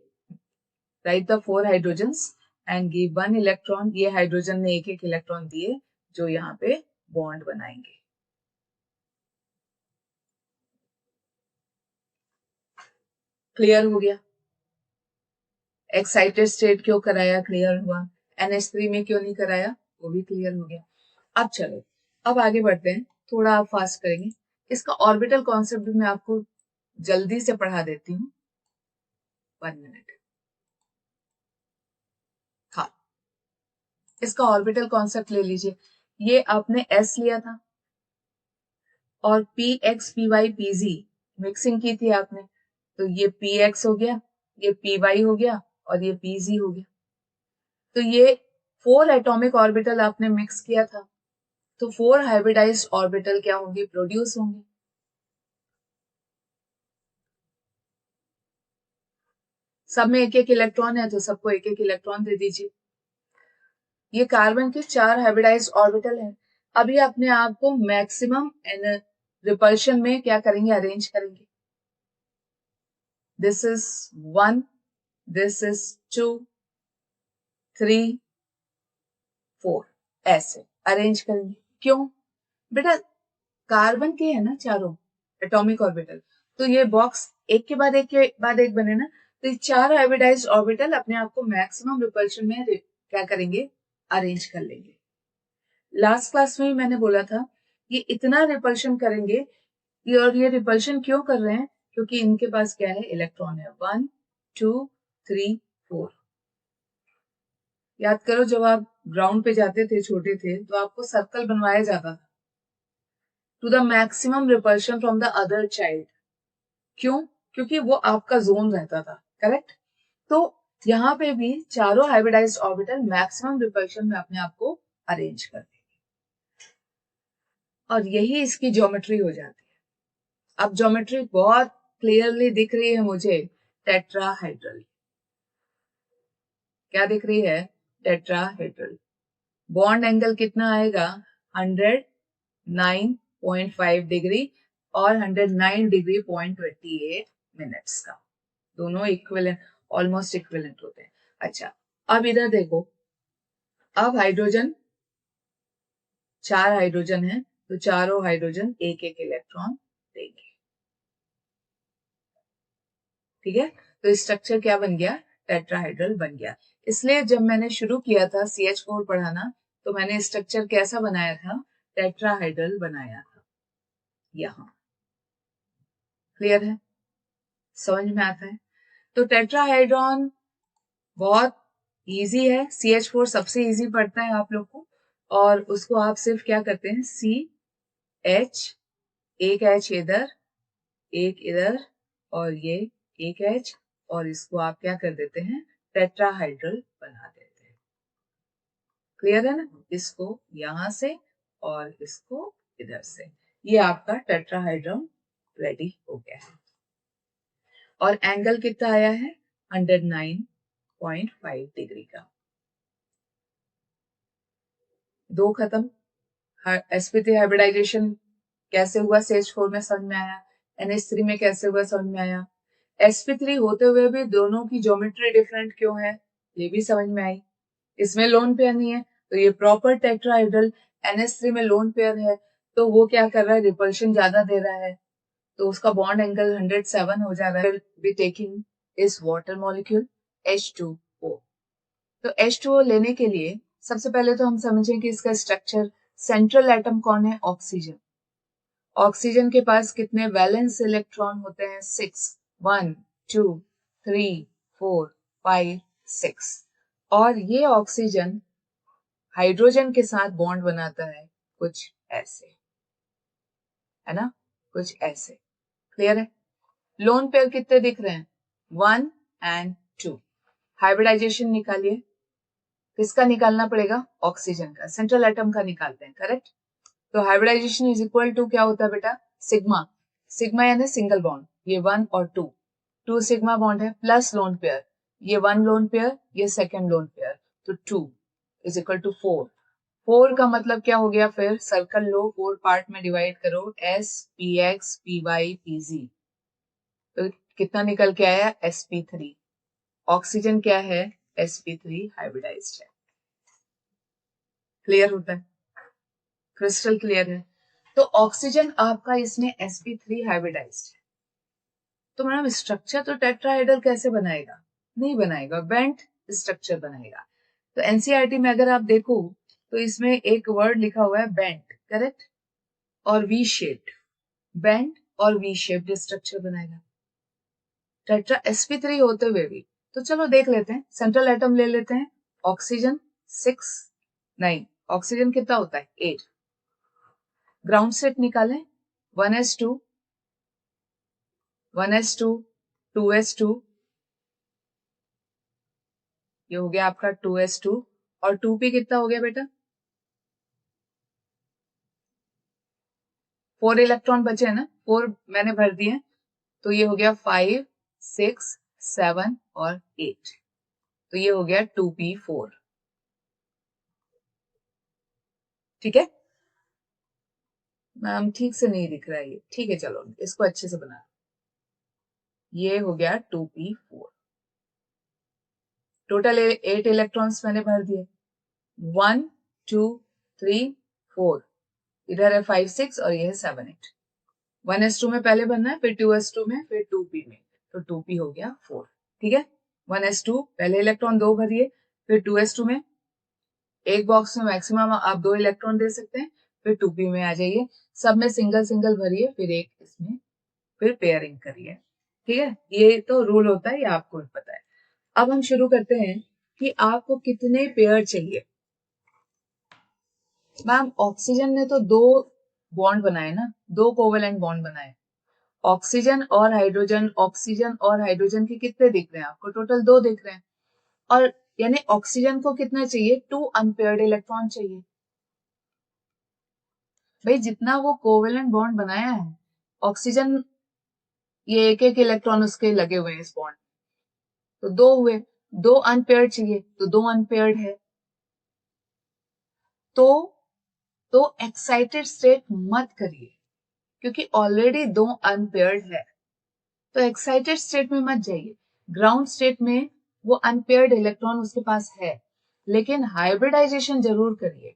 right the 4 hydrogens and give 1 electron. ये हाइड्रोजन ने एक इलेक्ट्रॉन दिए जो यहाँ पे बॉन्ड बनाएंगे। क्लियर हो गया? एक्साइटेड स्टेट क्यों कराया? क्लियर हुआ। NH3 में क्यों नहीं कराया? वो भी क्लियर हो गया। अब चलो, अब आगे बढ़ते हैं, थोड़ा आप फास्ट करेंगे। इसका ऑर्बिटल कॉन्सेप्ट भी मैं आपको जल्दी से पढ़ा देती हूँ। 1 मिनट। हाँ, इसका ऑर्बिटल कॉन्सेप्ट ले लीजिए। ये आपने S लिया था और PX PY PZ मिक्सिंग की थी आपने, तो ये PX हो गया, ये PY हो गया और ये PZ हो गया। तो ये 4 एटॉमिक ऑर्बिटल आपने मिक्स किया था, तो 4 हाइब्रिडाइज्ड ऑर्बिटल क्या होंगे? प्रोड्यूस होंगे। सब में एक एक इलेक्ट्रॉन है, तो सबको एक एक इलेक्ट्रॉन दे दीजिए। ये कार्बन के 4 हाइब्रिडाइज्ड ऑर्बिटल हैं। अभी अपने आप को मैक्सिमम रिपल्शन में क्या करेंगे? अरेंज करेंगे। दिस इज 1, दिस इज 2 3 4, ऐसे अरेंज करेंगे। क्यों बेटा? कार्बन के है ना चारों एटॉमिक ऑर्बिटल, तो ये बॉक्स एक के बाद एक के बाद एक बने ना, तो ये 4 हाइब्रिडाइज्ड ऑर्बिटल अपने आप को मैक्सिमम रिपल्शन में क्या करेंगे? अरेंज कर लेंगे। लास्ट क्लास में भी मैंने बोला था ये इतना रिपल्शन करेंगे, और ये रिपल्शन क्यों कर रहे हैं? क्योंकि इनके पास क्या है? इलेक्ट्रॉन है। 1 2 3 4। याद करो, जब आप ग्राउंड पे जाते थे, छोटे थे, तो आपको सर्कल बनवाया जाता था to the maximum repulsion from the other child. क्यों? क्योंकि वो आपका जोन रहता था, करेक्ट? तो यहाँ पे भी चारों हाइब्रिडाइज्ड ऑर्बिटल मैक्सिमम रिपल्शन में अपने आप को अरेंज कर देंगे, और यही इसकी ज्योमेट्री हो जाती है। अब ज्योमेट्री बहुत क्लियरली दिख रही है मुझे। टेट्राहेड्रल, क्या दिख रही है? टेट्राहेड्रल। बॉन्ड एंगल कितना आएगा? 109.5 डिग्री और 109 डिग्री 0.28 मिनट्स का। दोनों इक्विवेलेंट, ऑलमोस्ट इक्विवेलेंट होते हैं। अच्छा, अब इधर देखो, अब हाइड्रोजन, 4 हाइड्रोजन है, तो चारों हाइड्रोजन एक एक इलेक्ट्रॉन देंगे। ठीक है, तो स्ट्रक्चर क्या बन गया? टेट्राहाइड्रल बन गया। इसलिए जब मैंने शुरू किया था CH4 पढ़ाना, तो मैंने स्ट्रक्चर कैसा बनाया था? टेट्राहाइड्रल बनाया था। यहां क्लियर है? समझ में आता है? तो टेट्राहाइड्रॉन बहुत इजी है। CH4 सबसे इजी पड़ता है आप लोग को, और उसको आप सिर्फ क्या करते हैं? CH, एक H इधर, एक इधर, और ये एक H, और इसको आप क्या कर देते हैं? टेट्राहाइड्रल बना देते हैं। क्लियर है ना? इसको यहां से और इसको इधर से, ये आपका टेट्राहाइड्रल रेडी हो गया है। और एंगल कितना आया है? 109.5 डिग्री का। दो खत्म। sp3 हाइब्रिडाइजेशन कैसे हुआ? CH4 में समझ में आया। NH3 में कैसे हुआ? समझ में आया। sp3 होते हुए भी दोनों की ज्योमेट्री डिफरेंट क्यों है? ये भी समझ में आई। इसमें लोन पेयर नहीं है, तो ये प्रॉपर टेट्राहाइड्रल। NH3 में लोन पेयर है, तो वो क्या कर रहा है? रिपल्शन ज्यादा दे रहा है, तो उसका बॉन्ड एंगल 107 हो जा रहा है। बी टेकिंग इस वाटर मॉलिक्यूल H2O। तो H2O लेने के लिए सबसे पहले तो हम समझें कि इसका स्ट्रक्चर, सेंट्रल एटम कौन है? ऑक्सीजन। ऑक्सीजन के पास कितने वैलेंस इलेक्ट्रॉन होते हैं? 6। 1 2 3 4 5 6। और ये ऑक्सीजन हाइड्रोजन के साथ बॉन्ड बनाता है कुछ ऐसे, है ना? कुछ ऐसे। क्लियर है? लोन पेयर कितने दिख रहे हैं? 1 and 2। हाइब्रिडाइजेशन निकालिए। किसका निकालना पड़ेगा? ऑक्सीजन का, सेंट्रल एटम का निकालते हैं, करेक्ट? तो हाइब्रिडाइजेशन इज इक्वल टू क्या होता है बेटा? सिग्मा। सिग्मा यानी सिंगल बॉन्ड, ये 1 और 2 सिग्मा बॉन्ड है, प्लस लोन पेयर, ये 1 लोन पेयर, ये सेकेंड लोन पेयर, तो 2 इज इक्वल टू 4। 4 का मतलब क्या हो गया, फिर सर्कल लो, 4 पार्ट में डिवाइड करो, S Px Py Pz, तो कितना निकल के आया, sp3। ऑक्सीजन क्या है, sp3 हाइब्रिडाइज्ड है। क्लियर होता है, क्रिस्टल क्लियर है। तो ऑक्सीजन आपका इसमें sp3 हाइब्रिडाइज्ड है, तो मैडम स्ट्रक्चर तो टेट्राहाइड्रल कैसे बनाएगा, नहीं बनाएगा, बेंट स्ट्रक्चर बनाएगा। तो एनसीईआरटी में अगर आप देखो तो इसमें एक वर्ड लिखा हुआ है बेंट, करेक्ट, और वी शेप्ड, बेंट और वी शेप्ड स्ट्रक्चर बनाएगा टेट्रा sp3 होते हुए भी। तो चलो देख लेते हैं, सेंट्रल एटम ले लेते हैं, ऑक्सीजन 6, नहीं ऑक्सीजन कितना होता है 8, ग्राउंड स्टेट निकालें 1s2 1s2 2s2, ये हो गया आपका 2s2, और 2p कितना हो गया बेटा, 4 इलेक्ट्रॉन बचे हैं ना, 4 मैंने भर दिए, तो ये हो गया 5 6 7 और 8, तो ये हो गया 2p4। ठीक है मैम, ठीक से नहीं दिख रहा है ये, ठीक है चलो इसको अच्छे से बना, ये हो गया 2p4, टोटल 8 इलेक्ट्रॉन्स मैंने भर दिए, 1 2 3 4, इधर है 5 6 और ये है 7 8, 1s2 में पहले भरना है, फिर 2s2 में, फिर 2p में, तो 2p हो गया 4। ठीक है, 1s2 पहले इलेक्ट्रॉन 2 भरिए, फिर 2s2 में एक बॉक्स में मैक्सिमम आप 2 इलेक्ट्रॉन दे सकते हैं, फिर 2p में आ जाइए, सब में सिंगल सिंगल भरिए, फिर एक इसमें, फिर पेयरिंग करिए। ठीक है, ये तो रूल होता है, ये आपको पता है। अब हम शुरू करते हैं कि आपको कितने पेयर चाहिए। मैम ऑक्सीजन ने तो 2 बॉन्ड बनाए ना, 2 कोवेलेंट बॉन्ड बनाए, ऑक्सीजन और हाइड्रोजन, ऑक्सीजन और हाइड्रोजन के कितने दिख रहे हैं आपको, टोटल 2 दिख रहे हैं, और यानी ऑक्सीजन को कितना चाहिए, 2 अनपेयर्ड इलेक्ट्रॉन चाहिए। भाई जितना वो कोवेलेंट बॉन्ड बनाया है, ऑक्सीजन ये एक एक इलेक्ट्रॉन उसके लगे हुए हैं इस बॉन्ड, तो 2 हुए, 2 अनपेयर्ड चाहिए, तो 2 अनपेयर्ड है, तो एक्साइटेड स्टेट मत करिए, क्योंकि ऑलरेडी 2 अनपेयर्ड है, तो एक्साइटेड स्टेट में मत जाइए। ग्राउंड स्टेट में वो अनपेयर्ड इलेक्ट्रॉन उसके पास है, लेकिन हाइब्रिडाइजेशन जरूर करिए,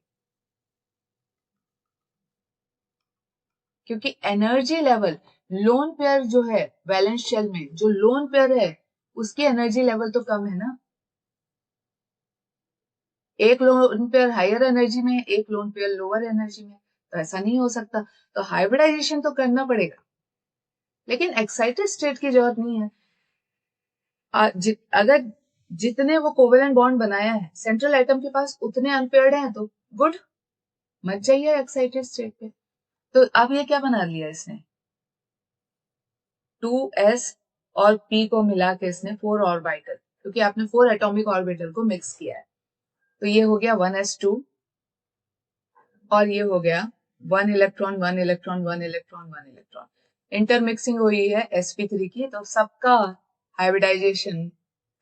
क्योंकि एनर्जी लेवल लोन पेयर जो है वैलेंस शेल में, जो लोन पेयर है उसकी एनर्जी लेवल तो कम है ना, एक लोन पेयर हायर एनर्जी में, एक लोन पेयर लोअर एनर्जी में, तो ऐसा नहीं हो सकता, तो हाइब्रिडाइजेशन तो करना पड़ेगा, लेकिन एक्साइटेड स्टेट की जरूरत नहीं है। अगर जितने वो कोवेलेंट बॉन्ड बनाया है सेंट्रल एटम के पास उतने अनपेयर्ड हैं, तो गुड, मत जाइए एक्साइटेड स्टेट पे। तो अब ये क्या बना लिया इसने, 2s और p को मिला के इसने 4 ऑर्बिटल, क्योंकि आपने 4 एटॉमिक ऑर्बिटल को मिक्स किया है, तो ये हो गया 1s2, और ये हो गया 1 electron 1 electron 1 electron 1 electron, intermixing हुई है sp3 की, तो सबका हाइब्रिडाइजेशन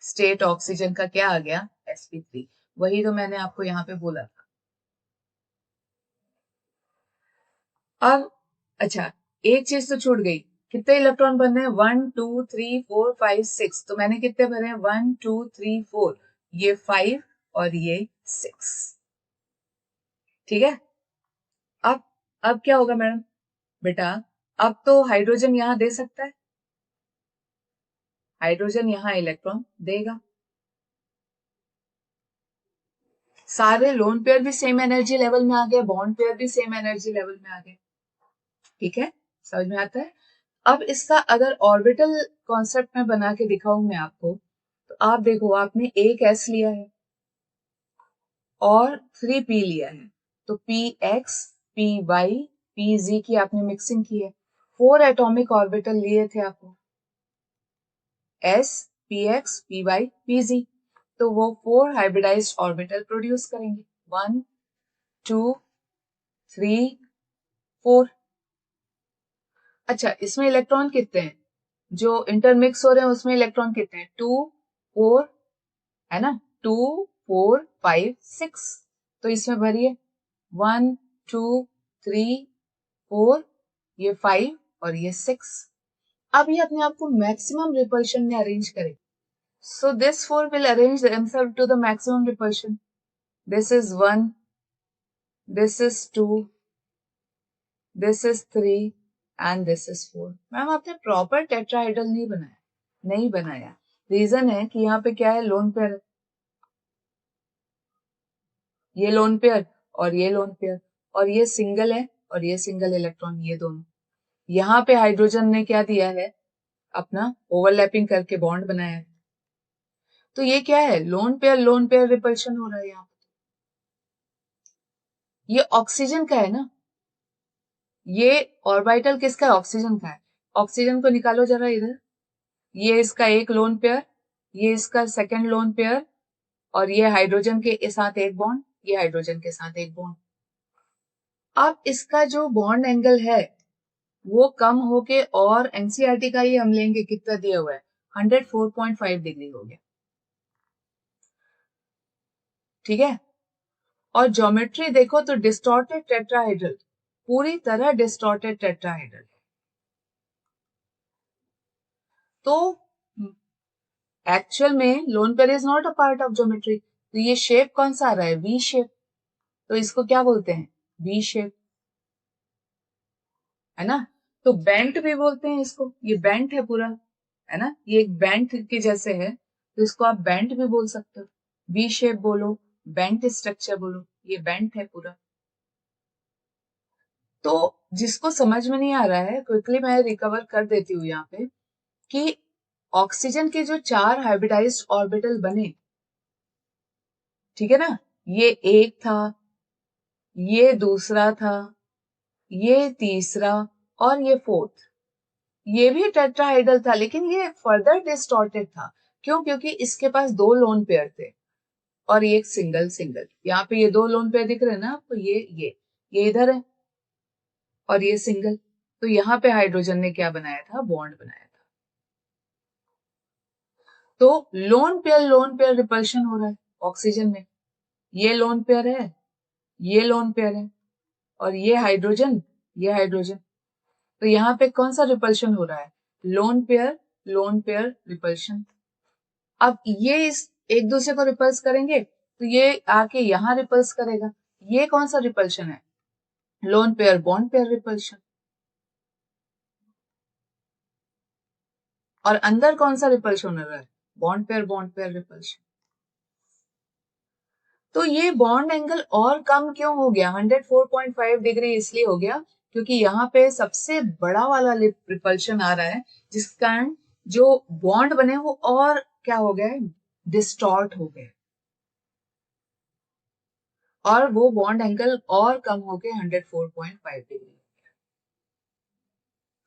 स्टेट ऑक्सीजन का क्या आ गया, sp3, वही तो मैंने आपको यहाँ पे बोला था। अब अच्छा, एक चीज तो छूट गई, कितने इलेक्ट्रॉन बनने हैं, 1 2 3 4 5 6, तो मैंने कितने भरे हैं, 1 2 3 4, ये 5 और ये 6। ठीक है, अब क्या होगा मैडम, बेटा अब तो हाइड्रोजन यहां दे सकता है, हाइड्रोजन यहां इलेक्ट्रॉन देगा, सारे लोन पेयर भी सेम एनर्जी लेवल में आ गए, बॉन्ड पेयर भी सेम एनर्जी लेवल में आ गए। ठीक है, समझ में आता है। अब इसका अगर ऑर्बिटल कॉन्सेप्ट में बना के दिखाऊं मैं आपको, तो आप देखो, आपने एक s लिया है और 3p लिया है, तो px py pz की आपने मिक्सिंग की है, 4 एटॉमिक ऑर्बिटल लिए थे आपको, s px py pz, तो वो 4 हाइब्रिडाइज्ड ऑर्बिटल प्रोड्यूस करेंगे, 1 2 3 4, अच्छा, इसमें इलेक्ट्रॉन कितने हैं? जो इंटरमिक्स हो रहे हैं उसमें इलेक्ट्रॉन कितने हैं? 2 4 है ना, 2 4 5 6। तो इसमें भरिए 1 2 3 4, ये 5 और ये 6। अब ये अपने आप को मैक्सिमम रिपल्शन में अरेंज करें. So this 4 will arrange themselves to the maximum repulsion. This is 1, this is 2, this is 3 and this is 4. Ma'am आपने प्रॉपर टेट्राहेड्रल नहीं बनाया. रीजन है कि यहाँ पे क्या है, लोन पेयर. ये लोन पेयर और ये लोन पेयर, और ये सिंगल है और ये सिंगल इलेक्ट्रॉन, ये दोनों. यहाँ पे हाइड्रोजन ने क्या दिया है, अपना ओवरलैपिंग करके बॉन्ड बनाया है. तो ये क्या है, लोन पेयर रिपल्शन हो रहा है यहाँ. ये ऑक्सीजन का है ना, ये ऑर्बिटल किसका है, ऑक्सीजन का है. ऑक्सीजन को निकालो जरा इधर. ये इसका एक लोन पेयर, ये इसका सेकंड लोन पेयर, और ये हाइड्रोजन के साथ एक बॉन्ड, ये हाइड्रोजन के साथ एक बॉन्ड. अब इसका जो बॉन्ड एंगल है वो कम होके, और एनसीईआरटी का ये हम लेंगे कितना दिया हुआ है, 104.5 डिग्री हो गया. ठीक है. और ज्योमेट्री देखो तो डिस्टॉर्टेड टेट्राहेड्रल, पूरी तरह डिस्टॉर्टेड टेट्राहेड्रल. तो एक्चुअल में loan pair is not a part of geometry. तो ये शेप कौन सा आ रहा है, वी शेप. तो इसको क्या बोलते हैं, वी शेप, है ना. तो बेंट भी बोलते हैं इसको, ये बेंट है पूरा, है ना, ये एक बेंट के जैसे है, तो इसको आप बेंट भी बोल सकते हो. वी शेप बोलो, बेंट स्ट्रक्चर बोलो, ये बेंट है पूरा. तो जिसको समझ में नहीं आ रहा है, क्विकली मैं रिकवर कर देती हूँ यहाँ पे, कि ऑक्सीजन के जो 4 हाइब्रिडाइज्ड ऑर्बिटल बने, ठीक है ना, ये एक था, ये दूसरा था, ये तीसरा, और ये फोर्थ. ये भी टेट्राहेड्रल था, लेकिन ये फर्दर डिस्टॉर्टेड था. क्यों? क्योंकि इसके पास 2 लोन पेयर थे और एक सिंगल सिंगल. यहाँ पे ये 2 लोन पेयर दिख रहे हैं ना आपको, ये इधर है और ये सिंगल. तो यहाँ पे हाइड्रोजन ने क्या बनाया था, बॉन्ड बनाया था. तो लोन पेयर रिपल्शन हो रहा है ऑक्सीजन में. ये लोन पेयर है, ये लोन पेयर है, और ये हाइड्रोजन, ये हाइड्रोजन. तो यहाँ पे कौन सा रिपल्शन हो रहा है, लोन पेयर रिपल्शन. अब ये इस एक दूसरे को रिपल्स करेंगे तो ये आके यहाँ रिपल्स करेगा. ये कौन सा रिपल्शन है, lone pair bond pair repulsion. और अंदर कौन सा रिपल्शन हो रहा है, बॉन्ड पेयर रिपल्शन. तो ये बॉन्ड एंगल और कम क्यों हो गया, 104.5 डिग्री इसलिए हो गया क्योंकि यहाँ पे सबसे बड़ा वाला रिपल्शन आ रहा है, जिस कारण जो बॉन्ड बने वो और क्या हो गए, डिस्टॉर्ट हो गए, और वो बॉन्ड एंगल और कम हो गए 104.5 डिग्री.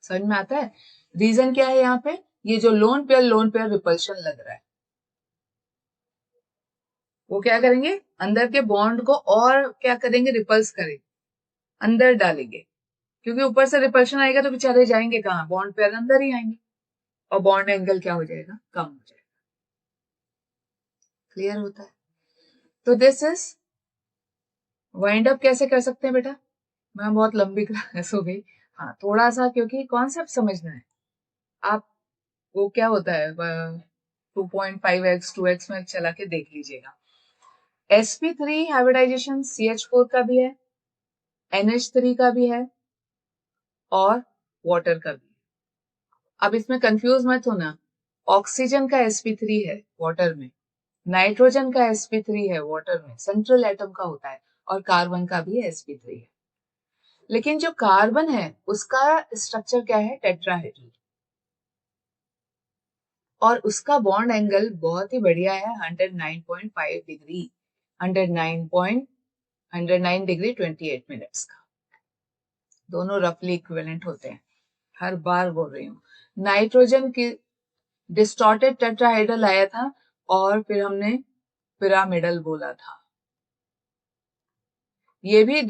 समझ में आता है. रीजन क्या है यहाँ पे, ये जो लोन पेयर रिपल्शन लग रहा है, वो क्या करेंगे, अंदर के बॉन्ड को और क्या करेंगे, रिपल्स करेंगे, अंदर डालेंगे. क्योंकि ऊपर से रिपल्शन आएगा तो बेचारे जाएंगे कहाँ, बॉन्ड पेयर अंदर ही आएंगे, और बॉन्ड एंगल क्या हो जाएगा, कम हो जाएगा. क्लियर होता है. तो दिस इज वाइंड अप. कैसे कर सकते हैं बेटा, मैं बहुत लंबी क्लास हो गई. हाँ, थोड़ा सा, क्योंकि कॉन्सेप्ट समझना है. आप वो क्या होता है 2.5x 2x में चला के देख लीजिएगा. sp3 हाइब्रिडाइजेशन CH4 का भी है, NH3 का भी है, और वाटर का भी है. अब इसमें कंफ्यूज मत होना, ऑक्सीजन का sp3 है वाटर में, नाइट्रोजन का sp3 है वाटर में, सेंट्रल एटम का होता है, और कार्बन का भी sp3 है. लेकिन जो कार्बन है उसका स्ट्रक्चर क्या है, टेट्राहेड्रल, और उसका बॉन्ड एंगल बहुत ही बढ़िया है, 109.5 डिग्री, 109 डिग्री 28 मिनट्स का. दोनों रफली इक्विवेलेंट होते हैं. हर बार बोल रही हूँ. नाइट्रोजन की डिस्टॉर्टेड टेट्राहेड्रल आया था, और फिर हमने पिरामिडल बोला था. ये भी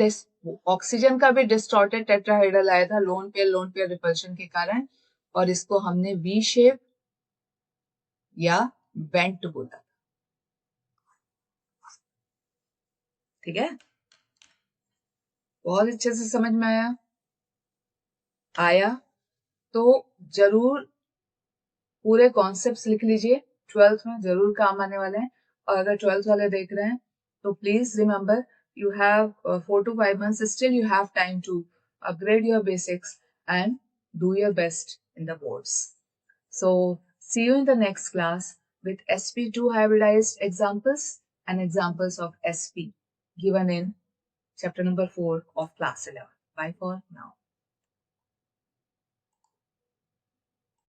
ऑक्सीजन का भी डिस्टॉर्टेड टेट्राहेड्रल आया था लोन पेयर रिपल्शन के कारण, और इसको हमने वी शेप या बेंट बोला। ठीक है, बहुत अच्छे से समझ में आया तो जरूर पूरे कॉन्सेप्ट्स लिख लीजिए, 12th में जरूर काम आने वाले हैं। और अगर 12th वाले देख रहे हैं तो please remember you have 4 to 5 months, still you have time to upgrade your basics and do your best in the boards. So see you in the next class with sp2 hybridized examples and examples of sp given in chapter number 4 of class 11. Bye for now.